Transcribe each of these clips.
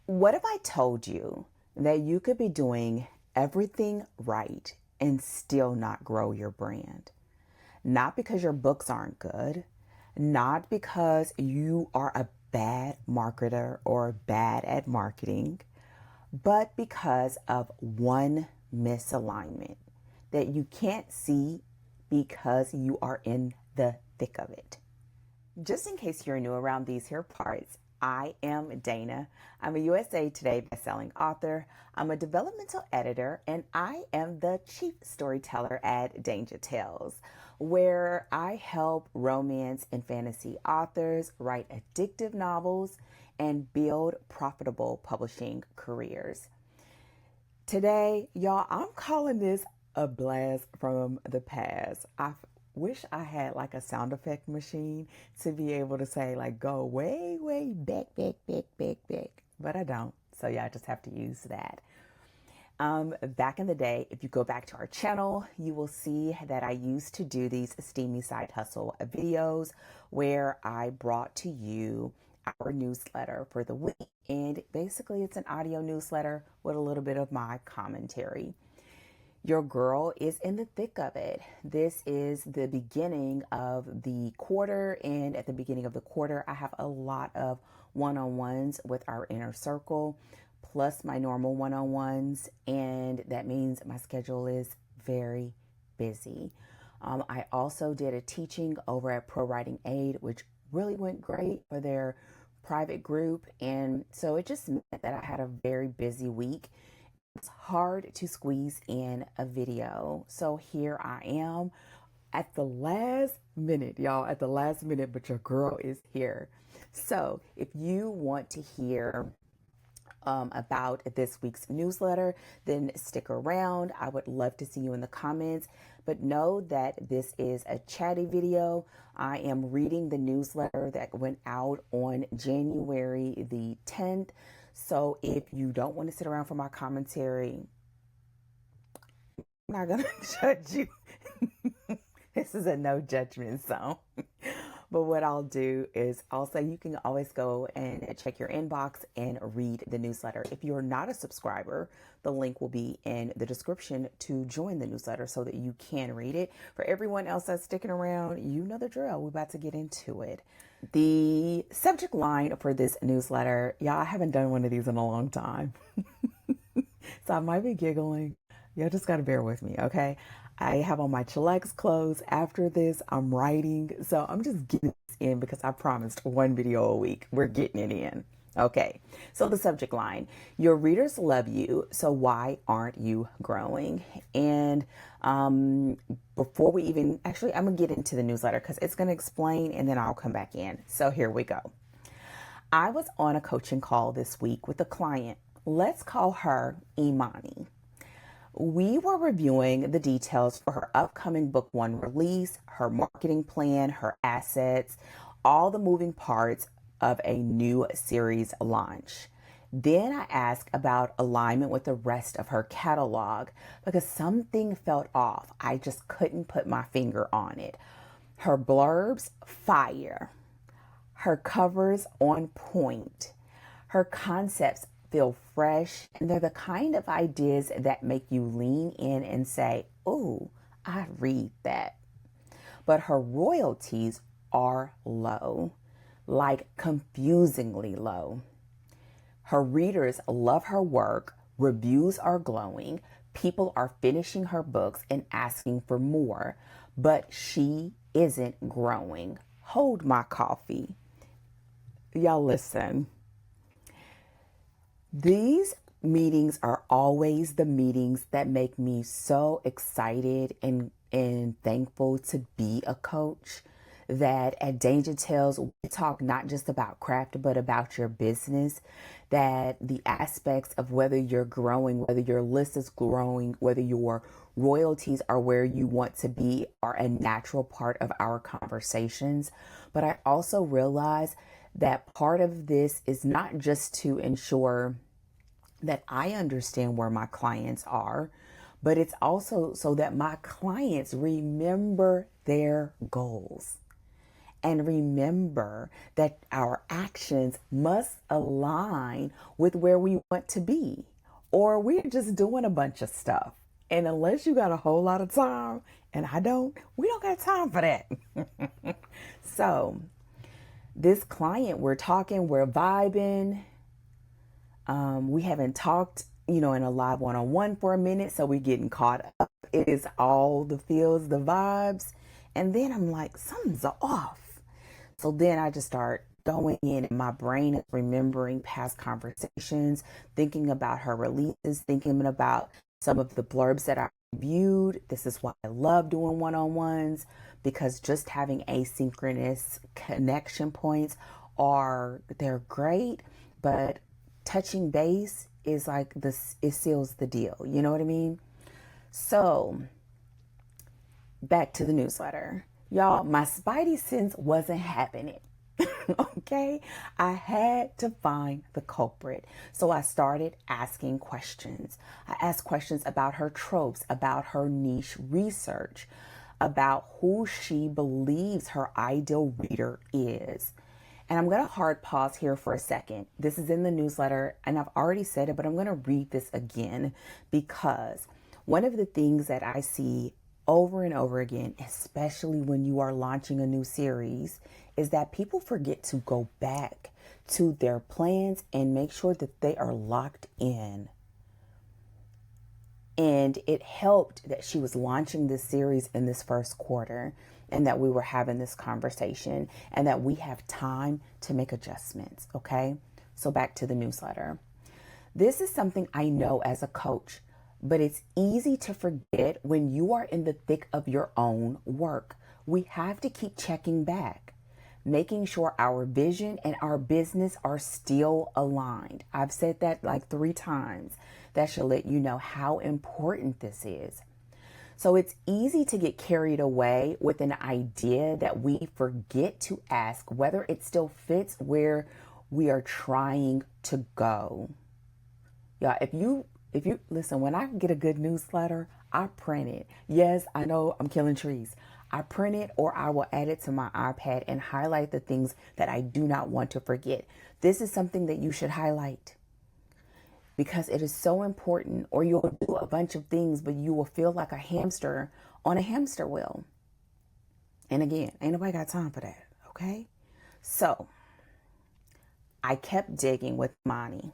What if I told you that you could be doing everything right and still not grow your brand? Not because your books aren't good, not because you are a bad marketer or bad at marketing, but because of one misalignment that you can't see because you are in the thick of it. Just in case you're new around these here parts, I am Dana. I'm a USA Today bestselling author. I'm a developmental editor, and I am the chief storyteller at Danger Tales, where I help romance and fantasy authors write addictive novels and build profitable publishing careers. Today, y'all, I'm calling this a blast from the past. I wish I had like a sound effect machine to be able to say like go way, way back. But I don't. So yeah, I just have to use that. Back in the day, if you go back to our channel, you will see that I used to do these steamy side hustle videos where I brought to you our newsletter for the week. And basically it's an audio newsletter with a little bit of my commentary. Your girl is in the thick of it. This is the beginning of the quarter, and at the beginning of the quarter, I have a lot of one-on-ones with our inner circle, plus my normal one-on-ones, and that means my schedule is very busy. I also did a teaching over at Pro Writing Aid, which really went great for their private group, and so it just meant that I had a very busy week. It's hard to squeeze in a video. So here I am at the last minute, y'all, at the last minute, but your girl is here. So if you want to hear about this week's newsletter, then stick around. I would love to see you in the comments, but know that this is a chatty video. I am reading the newsletter that went out on January the 10th. So if you don't want to sit around for my commentary, I'm not going to judge you. This is a no judgment zone. But what I'll do is I'll say you can always go and check your inbox and read the newsletter. If you're not a subscriber, the link will be in the description to join the newsletter so that you can read it. For everyone else that's sticking around, you know the drill. We're about to get into it. The subject line for this newsletter, y'all, I haven't done one of these in a long time. So I might be giggling. Y'all just got to bear with me, okay? I have on my chillax clothes. After this, I'm writing. So I'm just getting this in because I promised one video a week. We're getting it in. Okay, so the subject line, your readers love you, so why aren't you growing? And before we even, actually, I'm going to get into the newsletter because it's going to explain and then I'll come back in. So here we go. I was on a coaching call this week with a client. Let's call her Imani. We were reviewing the details for her upcoming book one release, her marketing plan, her assets, all the moving parts of a new series launch. Then I asked about alignment with the rest of her catalog because something felt off. I just couldn't put my finger on it. Her blurbs, fire. Her covers, on point. Her concepts feel fresh, and they're the kind of ideas that make you lean in and say, "Ooh, I'd read that." But her royalties are low, like confusingly low. Her readers love her work, reviews are glowing, people are finishing her books and asking for more, but she isn't growing. Hold my coffee. Y'all listen. These meetings are always the meetings that make me so excited and thankful to be a coach. That at Danger Tales, we talk not just about craft, but about your business. That the aspects of whether you're growing, whether your list is growing, whether your royalties are where you want to be are a natural part of our conversations. But I also realize that part of this is not just to ensure that I understand where my clients are, but it's also so that my clients remember their goals. and remember that our actions must align with where we want to be, or we're just doing a bunch of stuff. And unless you got a whole lot of time, and I don't, we don't got time for that. So, this client, we're talking, we're vibing. We haven't talked, in a live one-on-one for a minute, so we're getting caught up. It is all the feels, the vibes. And then I'm like, something's off. So then I just start going in, and my brain is remembering past conversations, thinking about her releases, thinking about some of the blurbs that I reviewed. This is why I love doing one-on-ones, because just having asynchronous connection points they're great, but touching base is like this, it seals the deal. You know what I mean? So back to the newsletter. Y'all, my Spidey sense wasn't having it. Okay? I had to find the culprit. So I started asking questions. I asked questions about her tropes, about her niche research, about who she believes her ideal reader is. And I'm going to hard pause here for a second. This is in the newsletter, and I've already said it, but I'm going to read this again, because one of the things that I see over and over again, especially when you are launching a new series, is that people forget to go back to their plans and make sure that they are locked in. And it helped that she was launching this series in this first quarter, and that we were having this conversation, and that we have time to make adjustments. Okay. So back to the newsletter. This is something I know as a coach, but it's easy to forget when you are in the thick of your own work. We have to keep checking back, making sure our vision and our business are still aligned. I've said that like 3 times. That should let you know how important this is. So it's easy to get carried away with an idea that we forget to ask whether it still fits where we are trying to go. Yeah, if you listen, when I get a good newsletter, I print it. Yes, I know I'm killing trees. I print it, or I will add it to my iPad and highlight the things that I do not want to forget. This is something that you should highlight, because it is so important, or you'll do a bunch of things, but you will feel like a hamster on a hamster wheel. And again, ain't nobody got time for that, okay? So I kept digging with Monty.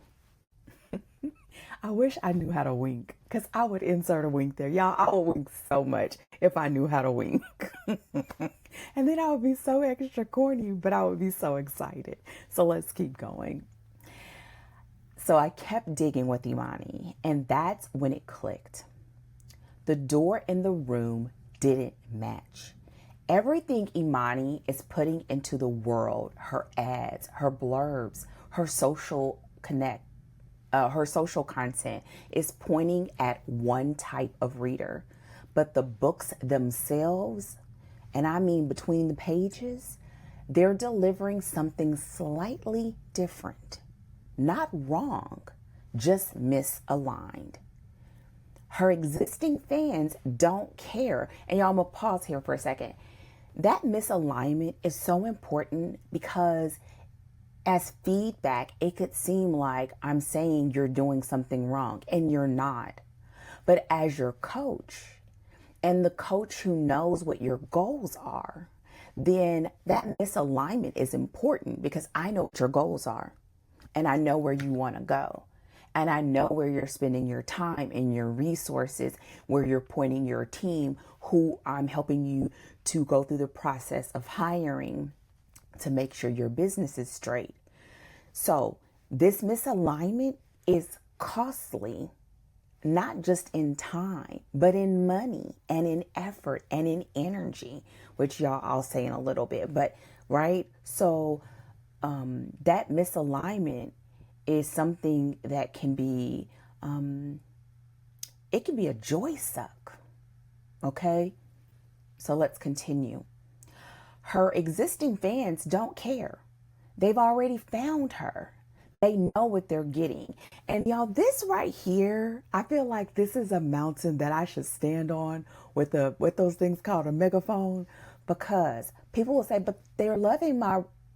I wish I knew how to wink, because I would insert a wink there. Y'all, I would wink so much if I knew how to wink. And then I would be so extra corny, but I would be so excited. So let's keep going. So I kept digging with Imani, and that's when it clicked. The door in the room didn't match. Everything Imani is putting into the world, her ads, her blurbs, her social content is pointing at one type of reader. But the books themselves, and I mean between the pages, they're delivering something slightly different. Not wrong, just misaligned. Her existing fans don't care. And y'all, I'm gonna pause here for a second. That misalignment is so important, because as feedback, it could seem like I'm saying you're doing something wrong, and you're not. But as your coach, and the coach who knows what your goals are, then that misalignment is important, because I know what your goals are. And I know where you want to go. And I know where you're spending your time and your resources, where you're pointing your team, who I'm helping you to go through the process of hiring to make sure your business is straight. So this misalignment is costly, not just in time, but in money and in effort and in energy, which y'all I'll say in a little bit. But right. So that misalignment is something that can be, it can be a joy suck. Okay. So let's continue. Her existing fans don't care. They've already found her. They know what they're getting. And y'all, this right here, I feel like this is a mountain that I should stand on with those things called a megaphone. Because people will say, but they're loving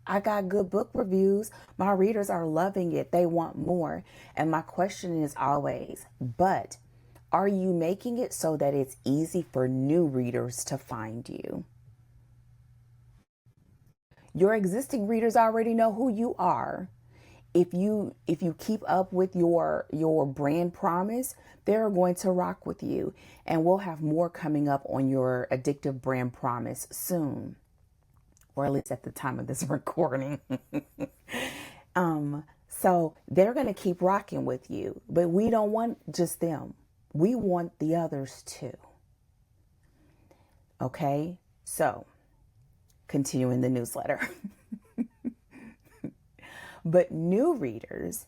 I got good book reviews. My readers are loving it. They want more. And my question is always, but are you making it so that it's easy for new readers to find you? Your existing readers already know who you are. If you keep up with your brand promise, they're going to rock with you. And we'll have more coming up on your addictive brand promise soon, or at least at the time of this recording. So they're going to keep rocking with you, but we don't want just them. We want the others too. Okay, so continuing the newsletter. But new readers,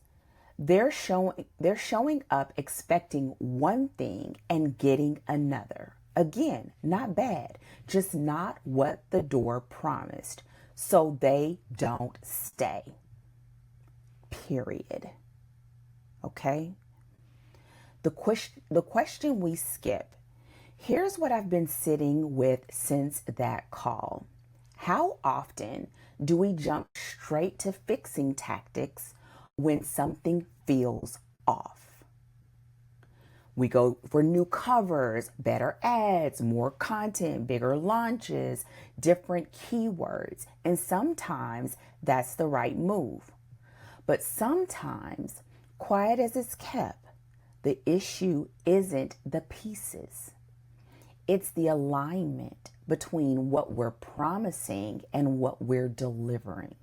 they're showing up expecting one thing and getting another. Again, not bad, just not what the door promised. So they don't stay. Period. Okay? The question we skip. Here's what I've been sitting with since that call. How often do we jump straight to fixing tactics when something feels off? We go for new covers, better ads, more content, bigger launches, different keywords, and sometimes that's the right move. But sometimes, quiet as it's kept, the issue isn't the pieces. It's the alignment between what we're promising and what we're delivering.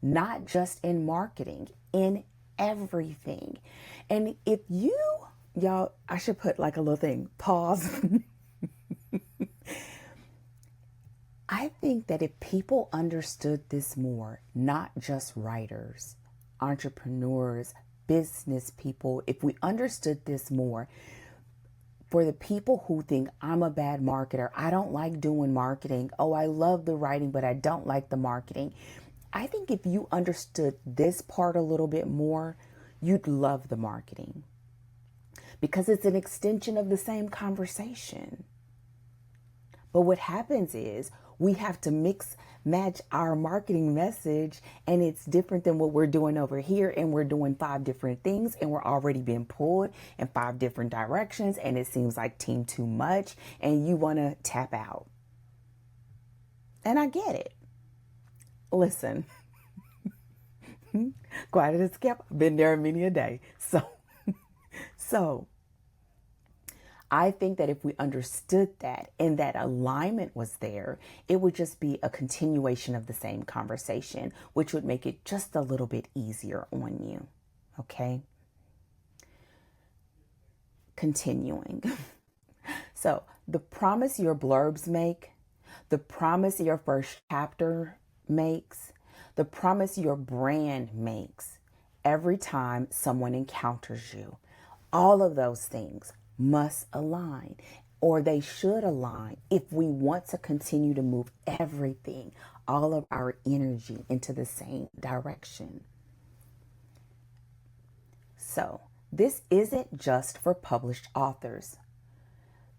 Not just in marketing, in everything. And if y'all, I should put like a little thing, pause. I think that if people understood this more, not just writers, entrepreneurs, business people, if we understood this more, for the people who think I'm a bad marketer, I don't like doing marketing. Oh, I love the writing, but I don't like the marketing. I think if you understood this part a little bit more, you'd love the marketing because it's an extension of the same conversation. But what happens is we have to match our marketing message, and it's different than what we're doing over here. And we're doing 5 different things, and we're already being pulled in 5 different directions. And it seems like team too much, and you want to tap out. And I get it. Listen, quiet as kept. I've been there many a day. So I think that if we understood that and that alignment was there, it would just be a continuation of the same conversation, which would make it just a little bit easier on you. Okay? Continuing. So the promise your blurbs make, the promise your first chapter makes, the promise your brand makes every time someone encounters you, all of those things must align, or they should align if we want to continue to move everything, all of our energy into the same direction. So this isn't just for published authors.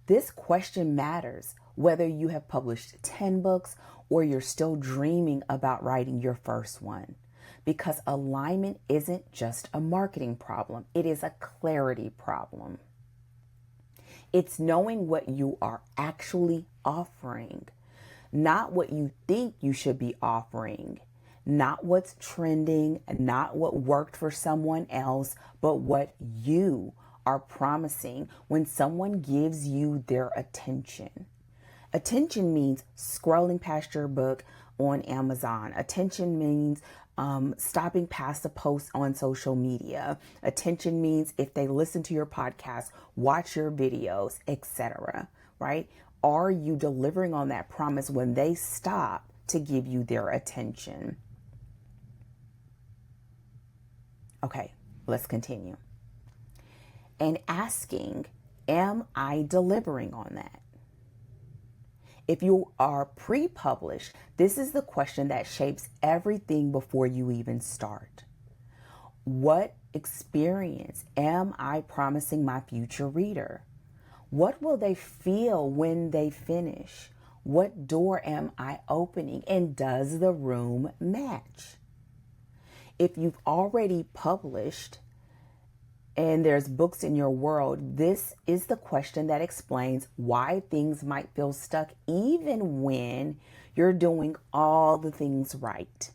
This question matters whether you have published 10 books or you're still dreaming about writing your first one. Because alignment isn't just a marketing problem, it is a clarity problem. It's knowing what you are actually offering, not what you think you should be offering, not what's trending, not what worked for someone else, but what you are promising when someone gives you their attention. Attention means scrolling past your book on Amazon. Attention means stopping past a post on social media. Attention means if they listen to your podcast, watch your videos, etc. Right? Are you delivering on that promise when they stop to give you their attention? Okay, let's continue. And asking, am I delivering on that? If you are pre-published, this is the question that shapes everything before you even start. What experience am I promising my future reader? What will they feel when they finish? What door am I opening? And does the room match? If you've already published and there's books in your world, this is the question that explains why things might feel stuck even when you're doing all the things right.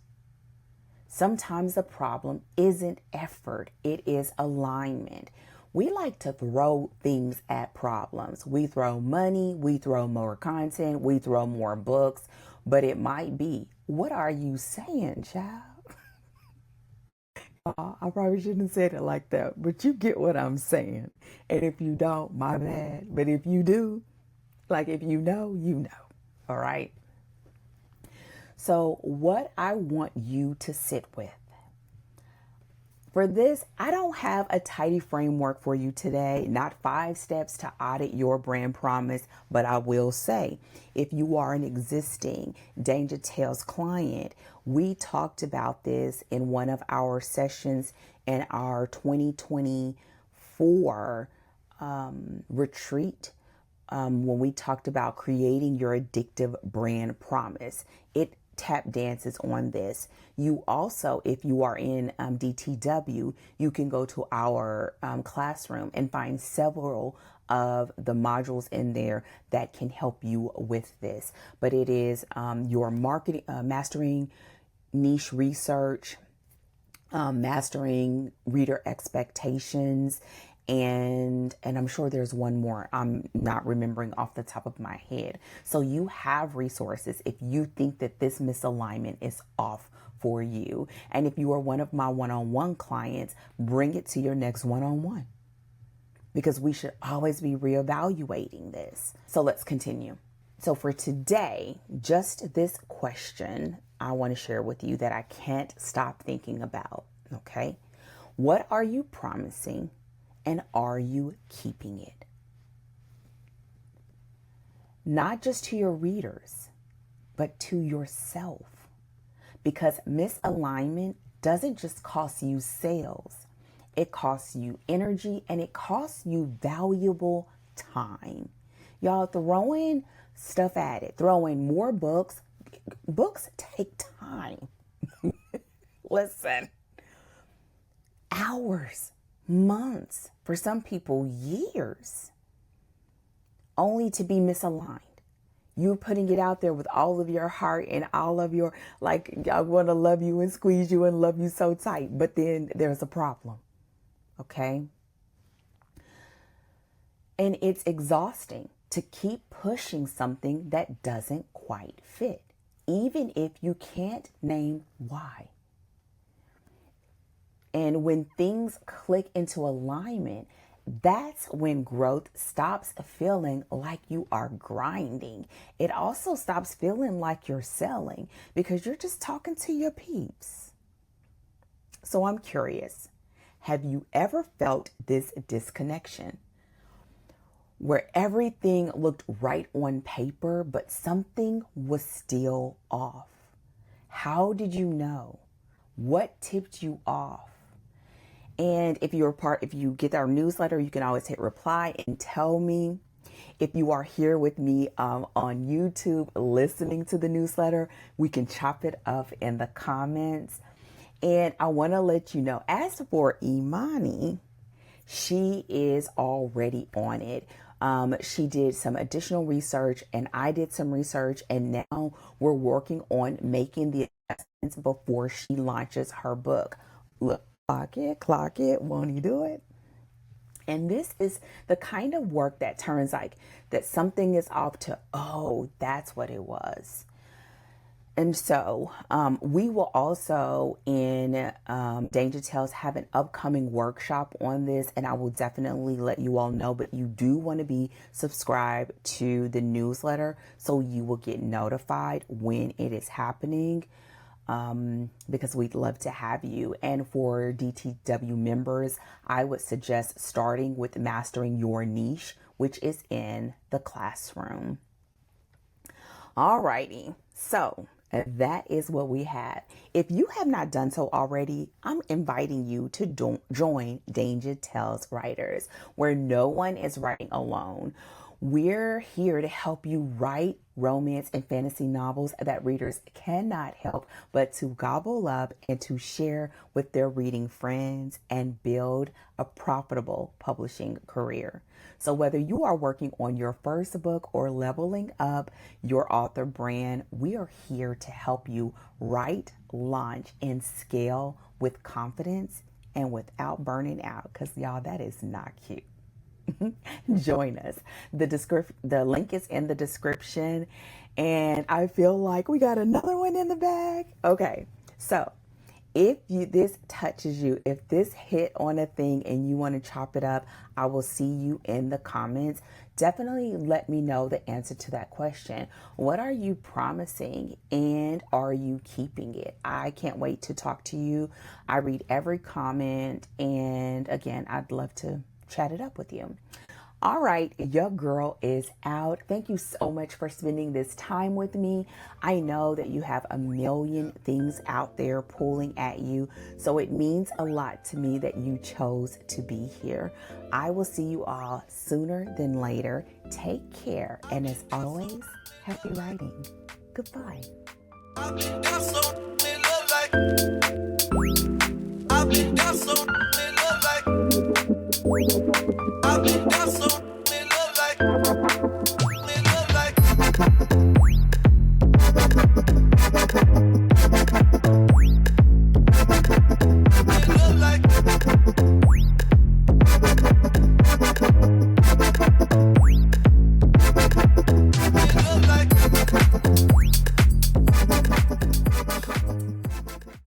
Sometimes the problem isn't effort, it is alignment. We like to throw things at problems. We throw money, we throw more content, we throw more books, but it might be, what are you saying, child? I probably shouldn't have said it like that, but you get what I'm saying. And if you don't, my bad. But if you do, like if you know, you know. All right. So, what I want you to sit with. For this, I don't have a tidy framework for you today, not 5 steps to audit your brand promise, but I will say, if you are an existing Danger Tales client, we talked about this in one of our sessions in our 2024 retreat when we talked about creating your addictive brand promise. It tap dances on this. You also, if you are in DTW, you can go to our classroom and find several of the modules in there that can help you with this. But it is your marketing, mastering niche research, mastering reader expectations, and I'm sure there's one more I'm not remembering off the top of my head. So you have resources if you think that this misalignment is off for you. And if you are one of my one-on-one clients, bring it to your next one-on-one, because we should always be reevaluating this. So let's continue. So for today, just this question I want to share with you that I can't stop thinking about. Okay. What are you promising? And are you keeping it? Not just to your readers, but to yourself. Because misalignment doesn't just cost you sales. It costs you energy and it costs you valuable time. Y'all, throwing stuff at it, throwing more books. Books take time. Listen, hours, months, for some people years, only to be misaligned. You putting it out there with all of your heart and all of your, like, I want to love you and squeeze you and love you so tight, but then there's a problem. Okay? And it's exhausting to keep pushing something that doesn't quite fit, even if you can't name why. And when things click into alignment, that's when growth stops feeling like you are grinding. It also stops feeling like you're selling because you're just talking to your peeps. So I'm curious, have you ever felt this disconnection where everything looked right on paper, but something was still off? How did you know? What tipped you off? And if you get our newsletter, you can always hit reply and tell me. If you are here with me on YouTube listening to the newsletter, we can chop it up in the comments. And I want to let you know, as for Imani, she is already on it. She did some additional research and I did some research, and now we're working on making the adjustments before she launches her book. Look, clock it, won't you do it? And this is the kind of work that turns like that something is off to, oh, that's what it was. And so we will also in Danger Tales have an upcoming workshop on this, and I will definitely let you all know, but you do want to be subscribed to the newsletter so you will get notified when it is happening. Because we'd love to have you. And for DTW members, I would suggest starting with mastering your niche, which is in the classroom. Alrighty, so that is what we have. If you have not done so already, I'm inviting you to join Danger Tales Writers, where no one is writing alone. We're here to help you write romance and fantasy novels that readers cannot help but to gobble up and to share with their reading friends and build a profitable publishing career. So whether you are working on your first book or leveling up your author brand, we are here to help you write, launch, and scale with confidence and without burning out, because y'all, that is not cute. Join us. The link is in the description, and I feel like we got another one in the bag. Okay, so if this touches you, if this hit on a thing and you want to chop it up, I will see you in the comments. Definitely let me know the answer to that question. What are you promising and are you keeping it? I can't wait to talk to you. I read every comment, and again, I'd love to chat it up with you. All right, your girl is out. Thank you so much for spending this time with me. I know that you have a million things out there pulling at you, so it means a lot to me that you chose to be here. I will see you all sooner than later. Take care, and as always, happy writing. Goodbye.